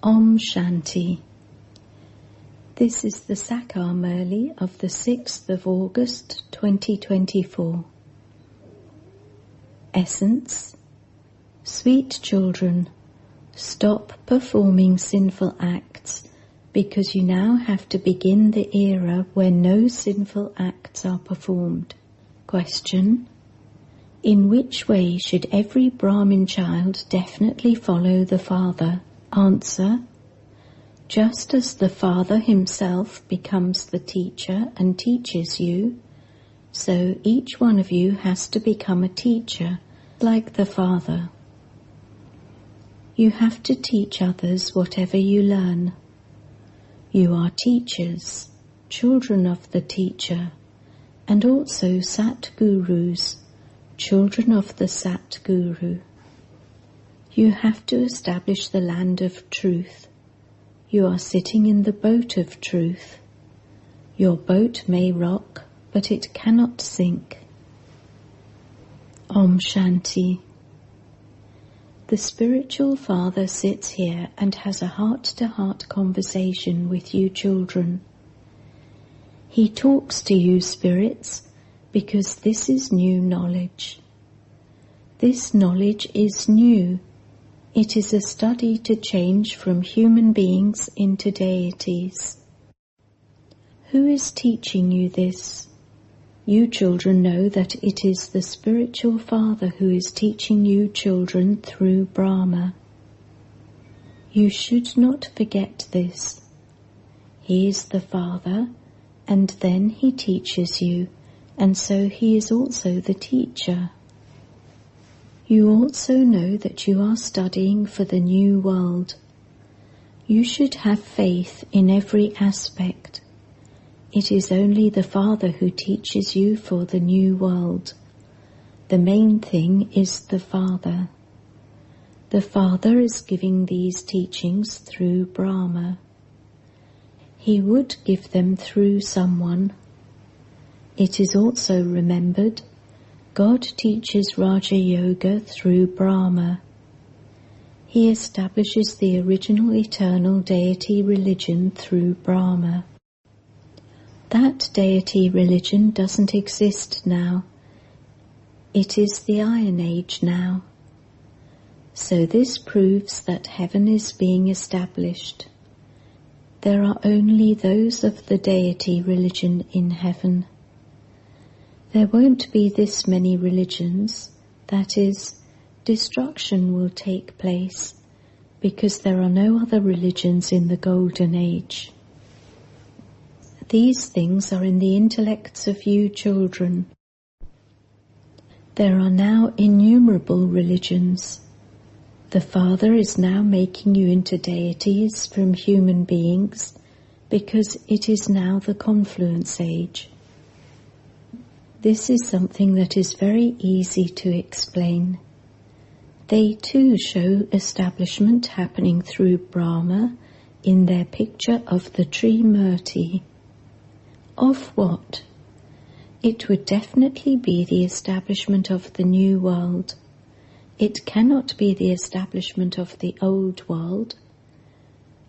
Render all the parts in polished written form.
Om Shanti. This is the Sakar Murli of the 6th of August 2024. Essence: Sweet children, stop performing sinful acts, because you now have to begin the era where no sinful acts are performed. Question: in which way should every Brahmin child definitely follow the father? Answer: just as the father himself becomes the teacher and teaches you, so each one of you has to become a teacher like the father. You have to teach others whatever you learn. You are teachers, children of the teacher, and also Sat Gurus, children of the Sat Guru. You have to establish the land of truth. You are sitting in the boat of truth. Your boat may rock, but it cannot sink. Om Shanti. The spiritual father sits here and has a heart-to-heart conversation with you children. He talks to you spirits because this is new knowledge. This knowledge is new. It is a study to change from human beings into deities. Who is teaching you this? You children know that it is the spiritual father who is teaching you children through Brahma. You should not forget this. He is the father, and then he teaches you, and so he is also the teacher. You also know that you are studying for the new world. You should have faith in every aspect. It is only the Father who teaches you for the new world. The main thing is the Father. The Father is giving these teachings through Brahma. He would give them through someone. It is also remembered God teaches Raja Yoga through Brahma. He establishes the original eternal deity religion through Brahma. That deity religion doesn't exist now. It is the Iron Age now. So this proves that heaven is being established. There are only those of the deity religion in heaven. There won't be this many religions, that is, destruction will take place, because there are no other religions in the Golden Age. These things are in the intellects of you children. There are now innumerable religions. The Father is now making you into deities from human beings, because it is now the confluence age. This is something that is very easy to explain. They too show establishment happening through Brahma in their picture of the tree Murti. Of what? It would definitely be the establishment of the new world. It cannot be the establishment of the old world.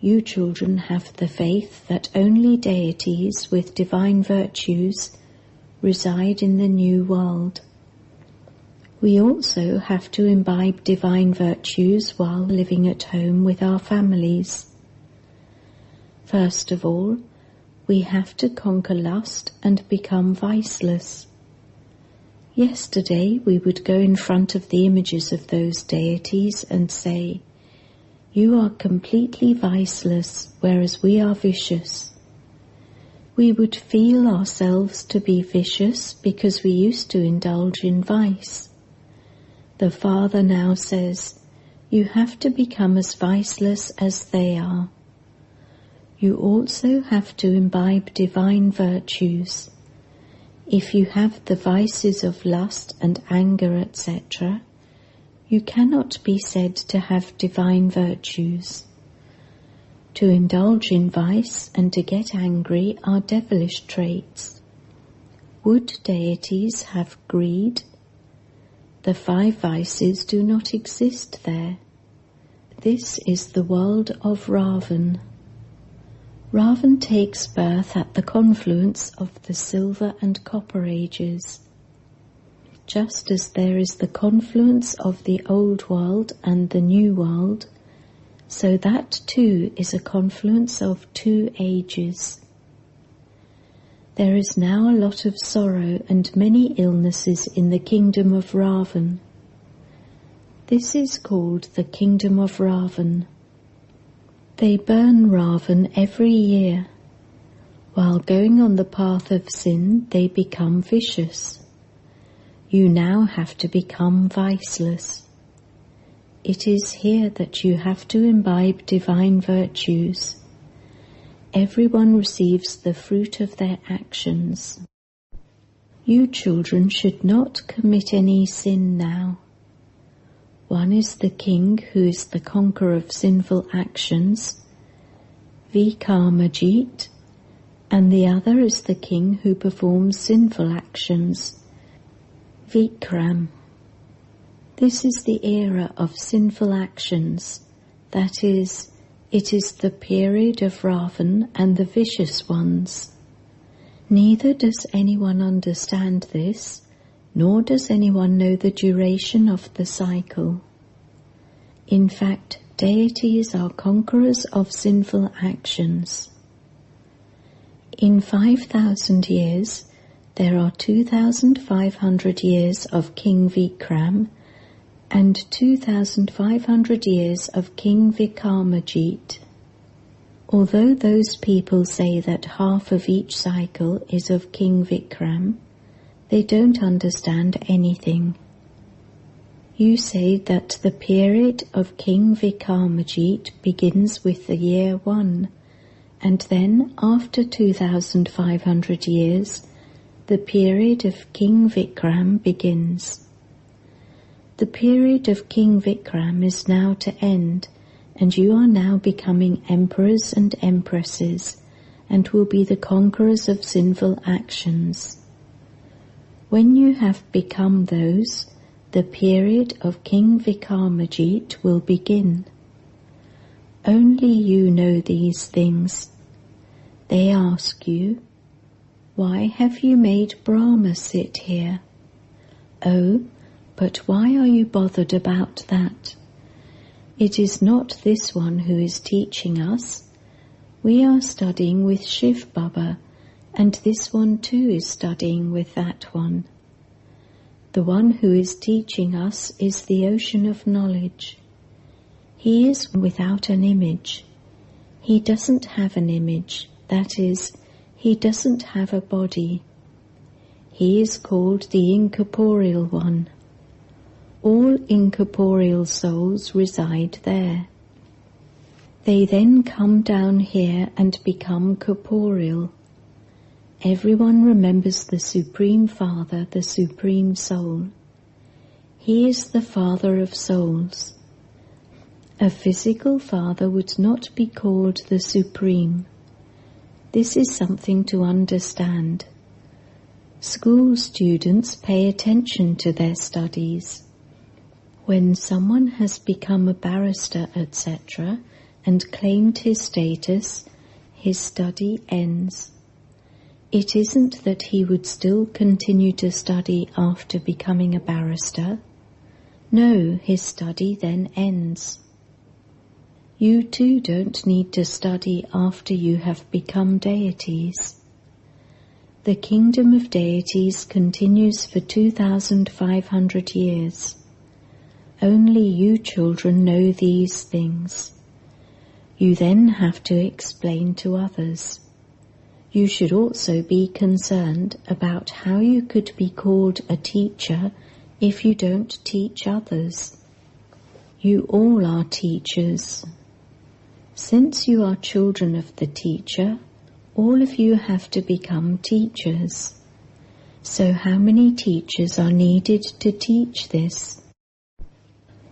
You children have the faith that only deities with divine virtues reside in the new world. We also have to imbibe divine virtues while living at home with our families. First of all, we have to conquer lust and become viceless. Yesterday we would go in front of the images of those deities and say, "You are completely viceless, whereas we are vicious." We would feel ourselves to be vicious because we used to indulge in vice. The Father now says, you have to become as viceless as they are. You also have to imbibe divine virtues. If you have the vices of lust and anger, etc., you cannot be said to have divine virtues. To indulge in vice and to get angry are devilish traits. Would deities have greed? The 5 vices do not exist there. This is the world of Ravan. Ravan takes birth at the confluence of the Silver and Copper Ages. Just as there is the confluence of the Old World and the New World, so that too is a confluence of two ages. There is now a lot of sorrow and many illnesses in the kingdom of Ravan. This is called the kingdom of Ravan. They burn Ravan every year. While going on the path of sin, they become vicious. You now have to become viceless. It is here that you have to imbibe divine virtues. Everyone receives the fruit of their actions. You children should not commit any sin now. One is the king who is the conqueror of sinful actions, Vikarmajit, and the other is the king who performs sinful actions, Vikram. This is the era of sinful actions, that is, it is the period of Ravan and the vicious ones. Neither does anyone understand this, nor does anyone know the duration of the cycle. In fact, deities are conquerors of sinful actions. In 5,000 years, there are 2,500 years of King Vikram and 2,500 years of King Vikarmajit. Although those people say that half of each cycle is of King Vikram, they don't understand anything. You say that the period of King Vikarmajit begins with the year 1, and then after 2,500 years, the period of King Vikram begins. The period of King Vikram is now to end, and you are now becoming emperors and empresses, and will be the conquerors of sinful actions. When you have become those, the period of King Vikarmajit will begin. Only you know these things. They ask you, why have you made Brahma sit here? Oh, but why are you bothered about that? It is not this one who is teaching us. We are studying with Shiv Baba, and this one too is studying with that one. The one who is teaching us is the ocean of knowledge. He is without an image. He doesn't have an image, that is, he doesn't have a body. He is called the incorporeal one. All incorporeal souls reside there. They then come down here and become corporeal. Everyone remembers the Supreme Father, the Supreme Soul. He is the Father of souls. A physical father would not be called the Supreme. This is something to understand. School students pay attention to their studies. When someone has become a barrister, etc., and claimed his status, his study ends. It isn't that he would still continue to study after becoming a barrister. No, his study then ends. You too don't need to study after you have become deities. The kingdom of deities continues for 2,500 years. Only you children know these things. You then have to explain to others. You should also be concerned about how you could be called a teacher if you don't teach others. You all are teachers. Since you are children of the teacher, all of you have to become teachers. So how many teachers are needed to teach this?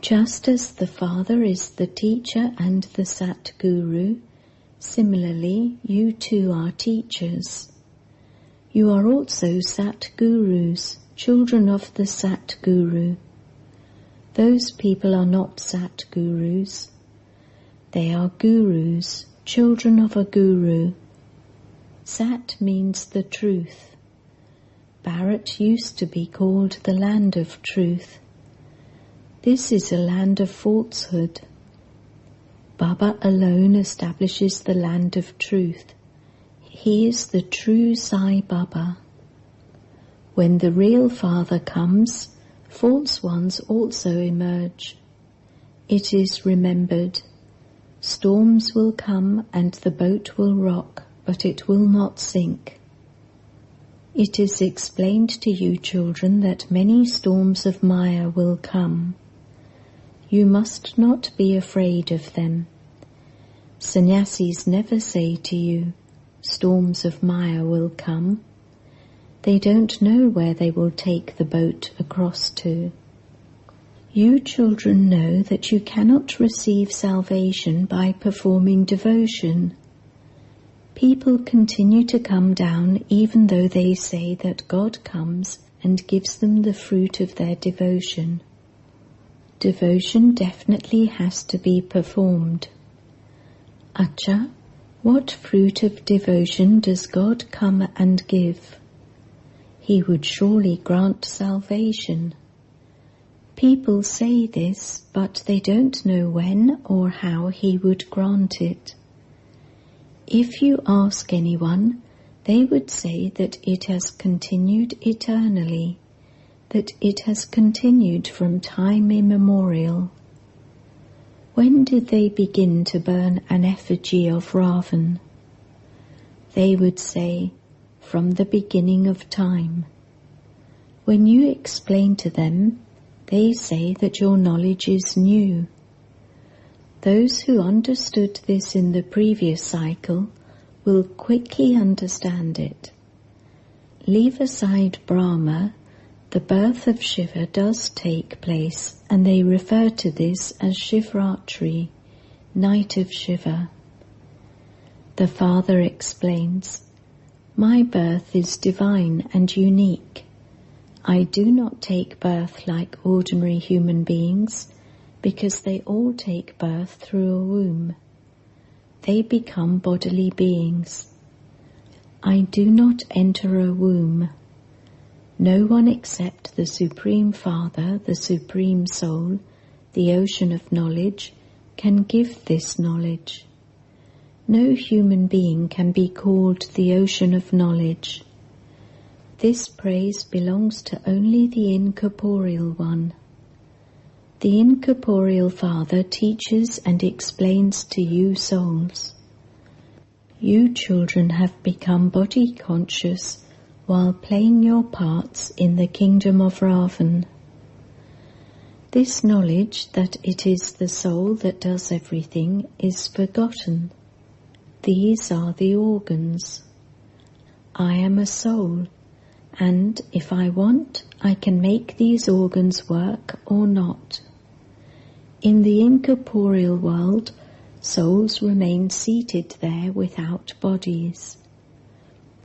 Just as the Father is the teacher and the Satguru, similarly, you too are teachers. You are also Satgurus, children of the Satguru. Those people are not Satgurus. They are gurus, children of a guru. Sat means the truth. Bharat used to be called the land of truth. This is a land of falsehood. Baba alone establishes the land of truth. He is the true Sai Baba. When the real Father comes, false ones also emerge. It is remembered. Storms will come and the boat will rock, but it will not sink. It is explained to you, children, that many storms of Maya will come. You must not be afraid of them. Sannyasis never say to you, storms of Maya will come. They don't know where they will take the boat across to. You children know that you cannot receive salvation by performing devotion. People continue to come down even though they say that God comes and gives them the fruit of their devotion. Devotion definitely has to be performed. Acha, what fruit of devotion does God come and give? He would surely grant salvation. People say this, but they don't know when or how He would grant it. If you ask anyone, they would say that it has continued eternally, that it has continued from time immemorial. When did they begin to burn an effigy of Ravan? They would say, from the beginning of time. When you explain to them, they say that your knowledge is new. Those who understood this in the previous cycle will quickly understand it. Leave aside Brahma, the birth of Shiva does take place, and they refer to this as Shivratri, Night of Shiva. The Father explains, my birth is divine and unique. I do not take birth like ordinary human beings, because they all take birth through a womb. They become bodily beings. I do not enter a womb. No one except the Supreme Father, the Supreme Soul, the ocean of knowledge, can give this knowledge. No human being can be called the ocean of knowledge. This praise belongs to only the incorporeal one. The incorporeal Father teaches and explains to you souls. You children have become body conscious while playing your parts in the kingdom of Ravan. This knowledge that it is the soul that does everything is forgotten. These are the organs. I am a soul, and if I want, I can make these organs work or not. In the incorporeal world, souls remain seated there without bodies.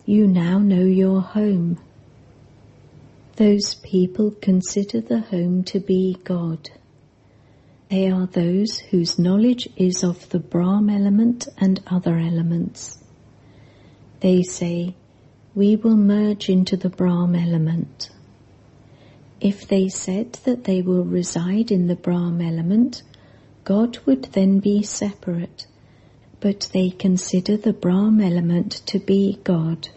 You now know your home. Those people consider the home to be God. They are those whose knowledge is of the Brahm element and other elements. They say, we will merge into the Brahm element. If they said that they will reside in the Brahm element, God would then be separate, but they consider the Brahm element to be God.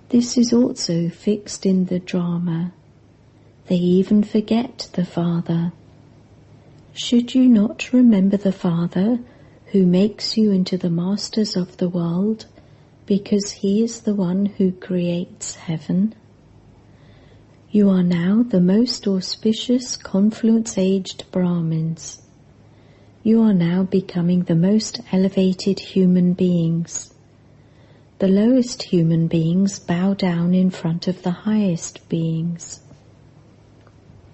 This is also fixed in the drama. They even forget the Father. Should you not remember the Father who makes you into the masters of the world, because He is the one who creates heaven? You are now the most auspicious confluence-aged Brahmins. You are now becoming the most elevated human beings. The lowest human beings bow down in front of the highest beings.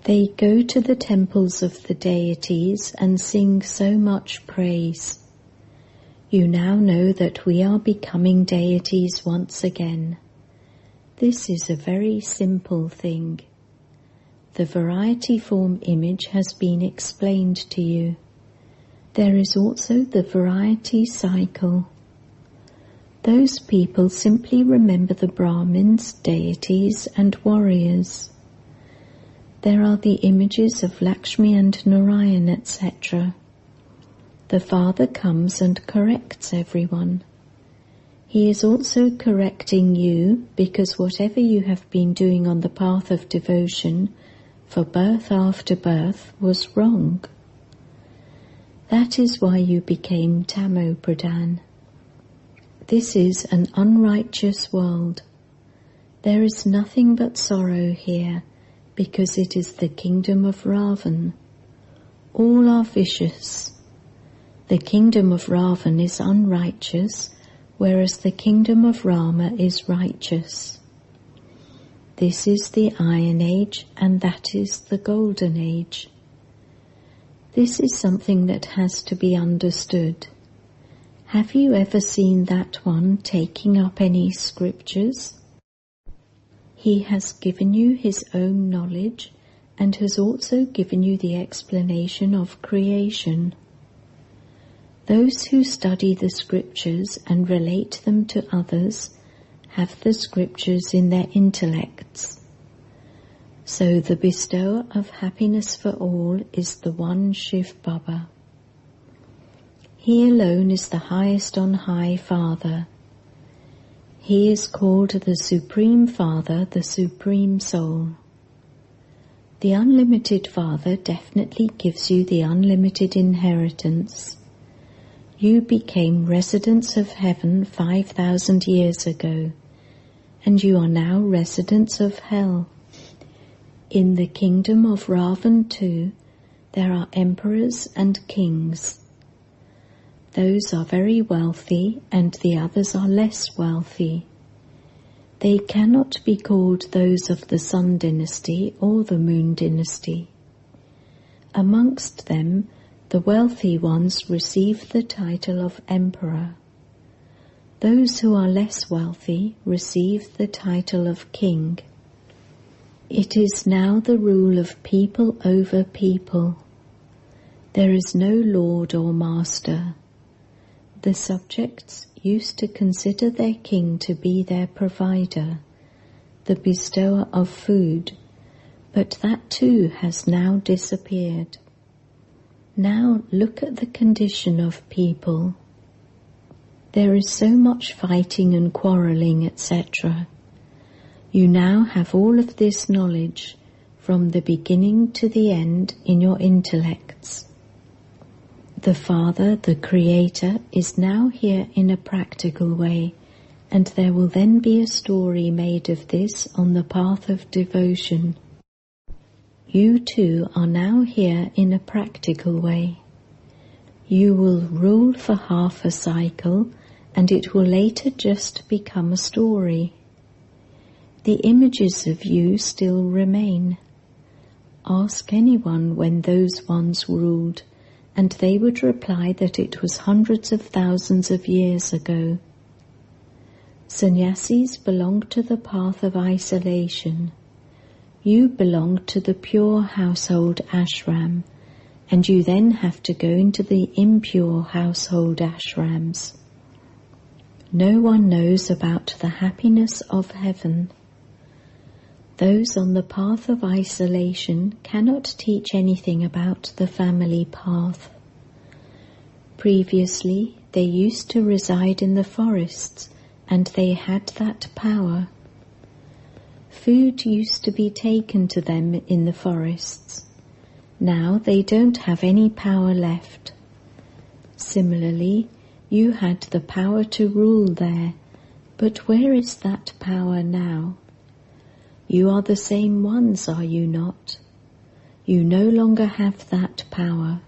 They go to the temples of the deities and sing so much praise. You now know that we are becoming deities once again. This is a very simple thing. The variety form image has been explained to you. There is also the variety cycle. Those people simply remember the Brahmins, deities and warriors. There are the images of Lakshmi and Narayan, etc. The Father comes and corrects everyone. He is also correcting you because whatever you have been doing on the path of devotion for birth after birth was wrong. That is why you became Tamo-Pradhan. This is an unrighteous world. There is nothing but sorrow here, because it is the kingdom of Ravan. All are vicious. The kingdom of Ravan is unrighteous, whereas the kingdom of Rama is righteous. This is the Iron Age, and that is the Golden Age. This is something that has to be understood. Have you ever seen that one taking up any scriptures? He has given you his own knowledge and has also given you the explanation of creation. Those who study the scriptures and relate them to others have the scriptures in their intellects. So the bestower of happiness for all is the one Shiv Baba. He alone is the highest on high Father. He is called the Supreme Father, the Supreme Soul. The Unlimited Father definitely gives you the unlimited inheritance. You became residents of heaven 5,000 years ago, and you are now residents of hell. In the kingdom of Ravan too, there are emperors and kings. Those are very wealthy and the others are less wealthy. They cannot be called those of the Sun dynasty or the Moon dynasty. Amongst them, the wealthy ones receive the title of emperor. Those who are less wealthy receive the title of king. It is now the rule of people over people. There is no lord or master. The subjects used to consider their king to be their provider, the bestower of food, but that too has now disappeared. Now look at the condition of people. There is so much fighting and quarrelling, etc. You now have all of this knowledge from the beginning to the end in your intellects. The Father, the Creator, is now here in a practical way, and there will then be a story made of this on the path of devotion. You too are now here in a practical way. You will rule for half a cycle, and it will later just become a story. The images of you still remain. Ask anyone when those ones ruled, and they would reply that it was hundreds of thousands of years ago. Sannyasis belong to the path of isolation. You belong to the pure household ashram, and you then have to go into the impure household ashrams. No one knows about the happiness of heaven. Those on the path of isolation cannot teach anything about the family path. Previously, they used to reside in the forests, and they had that power. Food used to be taken to them in the forests. Now they don't have any power left. Similarly, you had the power to rule there, but where is that power now? You are the same ones, are you not? You no longer have that power.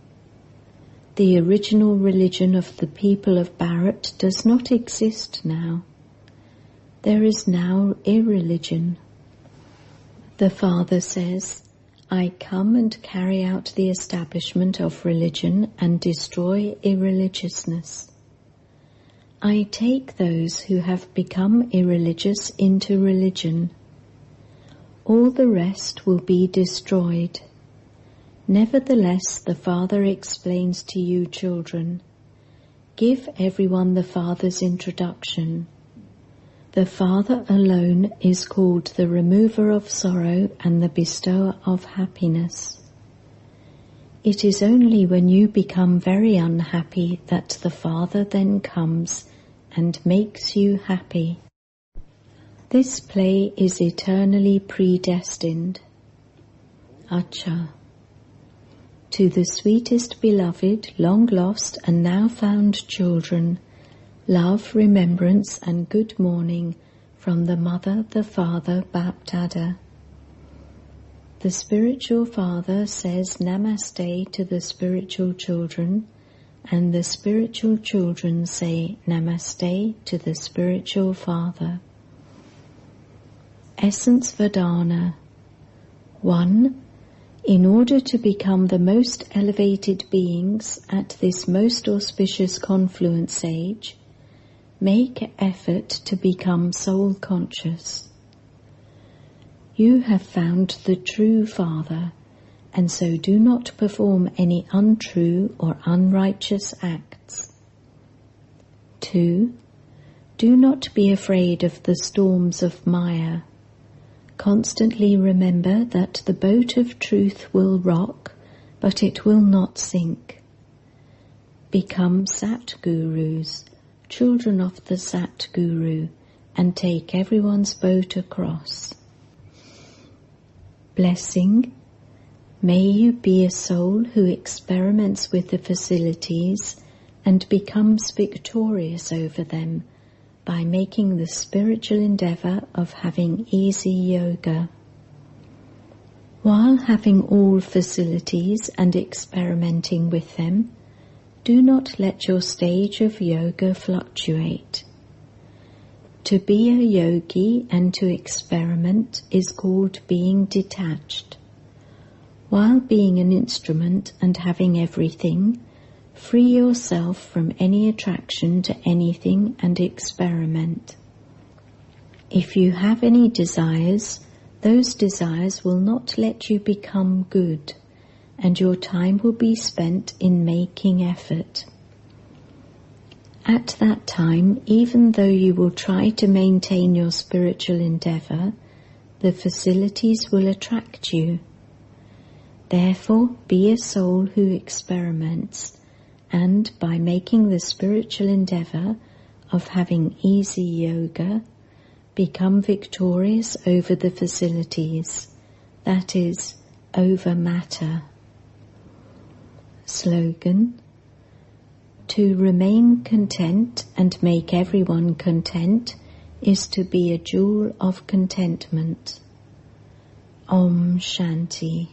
The original religion of the people of Bharat does not exist now. There is now irreligion. The Father says, I come and carry out the establishment of religion and destroy irreligiousness. I take those who have become irreligious into religion. All the rest will be destroyed. Nevertheless, the Father explains to you, children, give everyone the Father's introduction. The Father alone is called the remover of sorrow and the bestower of happiness. It is only when you become very unhappy that the Father then comes and makes you happy. This play is eternally predestined. Acha. To the sweetest beloved, long lost and now found children, love, remembrance and good morning from the Mother, the Father, Bapdada. The spiritual father says Namaste to the spiritual children, and the spiritual children say Namaste to the spiritual father. Essence Vedana. 1. In order to become the most elevated beings at this most auspicious confluence age, make effort to become soul conscious. You have found the true Father, and so do not perform any untrue or unrighteous acts. 2. Do not be afraid of the storms of Maya. Constantly remember that the boat of truth will rock, but it will not sink. Become Sat Gurus, children of the Sat Guru, and take everyone's boat across. Blessing. May you be a soul who experiments with the facilities and becomes victorious over them by making the spiritual endeavour of having easy yoga. While having all facilities and experimenting with them, do not let your stage of yoga fluctuate. To be a yogi and to experiment is called being detached. While being an instrument and having everything, free yourself from any attraction to anything and experiment. If you have any desires, those desires will not let you become good, and your time will be spent in making effort. At that time, even though you will try to maintain your spiritual endeavour, the facilities will attract you. Therefore, be a soul who experiments, and by making the spiritual endeavour of having easy yoga, become victorious over the facilities, that is, over matter. Slogan. To remain content and make everyone content is to be a jewel of contentment. Om Shanti.